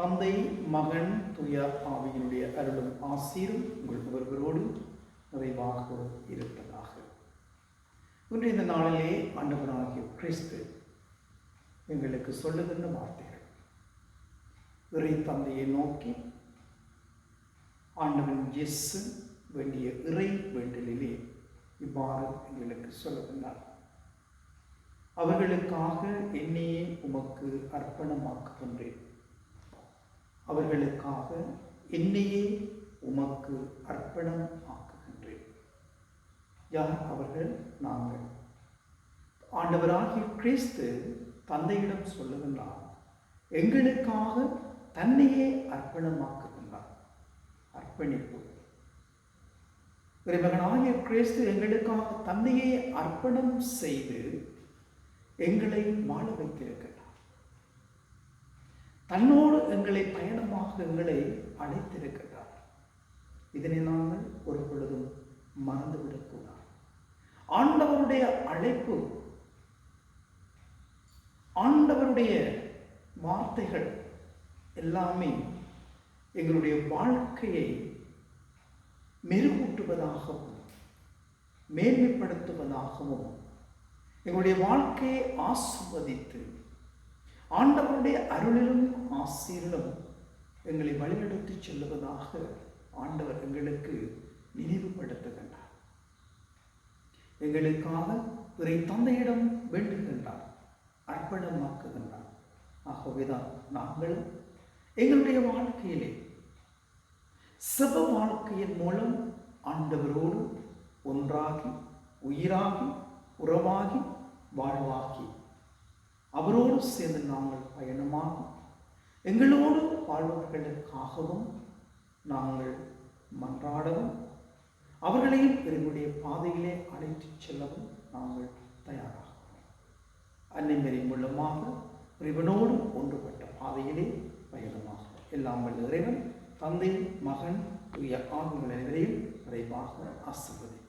தந்தை, மகன், தூய ஆவியினுடைய அருளும் ஆசீரும் உங்கள் ஒவ்வொருவரோடு நிறைவாக இருப்பதாக. இன்று இந்த நாளிலே ஆண்டவராகிய கிறிஸ்து எங்களுக்கு சொல்லுகின்ற வார்த்தைகள் இறை தந்தையை நோக்கி ஆண்டவன் இயேசு வேண்டிய இறை வேண்டலிலே இவ்வாறு எங்களுக்கு சொல்லுகின்றார். அவர்களுக்காக என்னையே உமக்கு அர்ப்பணமாக்குகின்றேன். அவர்களுக்காக என்னையே உமக்கு அர்ப்பணம் ஆக்குகின்றேன். யார் அவர்கள்? நாங்கள். ஆண்டவராகிய கிறிஸ்து தந்தையிடம் சொல்லுகின்றார், எங்களுக்காக தன்னையே அர்ப்பணமாக்குகின்றார். அர்ப்பணிப்பு. இறைமகனாகிய கிறிஸ்து எங்களுக்காக தன்னையே அர்ப்பணம் செய்து எங்களை வாழ வைத்திருக்கிறார். தன்னோடு எங்களை பயணமாக எங்களை அழைத்திருக்கிறார். இதனை நாங்கள் ஒரு பொழுதும் மறந்துவிடக்கூடாது. ஆண்டவருடைய அழைப்பு, ஆண்டவருடைய வார்த்தைகள் எல்லாமே எங்களுடைய வாழ்க்கையை மெருகூட்டுவதாகவும் மேன்மைப்படுத்துவதாகவும் எங்களுடைய வாழ்க்கையை ஆசிர்வதித்து ஆண்டவருடைய அருளிலும் ஆசீரிலும் எங்களை வழிநடத்தி செல்லுவதாக ஆண்டவர் எங்களுக்கு நினைவுபடுத்துகின்றார். எங்களுக்காக இறை தந்தையிடம் வேண்டுகின்றார், அர்ப்பணமாக்குகின்றார். ஆகவேதான் நாங்களும் எங்களுடைய வாழ்க்கையிலே செப வாழ்க்கையின் மூலம் ஆண்டவரோடு ஒன்றாகி உயிராகி உறவாகி வாழ்வாகி அவரோடு சேர்ந்து நாங்கள் பயணமாகி எங்களோடு வாழ்வர்களுக்காகவும் நாங்கள் மன்றாடவும் அவர்களையும் எங்களுடைய பாதையிலே அழைத்துச் செல்லவும் நாங்கள் தயாராகிறோம். அன்னைமரி மூலமாக இறைவனோடு ஒன்றுபட்ட பாதையிலே பயணமாக எல்லாம் வல்ல இறைவன் தந்தை, மகன், தூய ஆவியின் நிறைவையும் நிறைவாக ஆசீர்வதிப்பார்.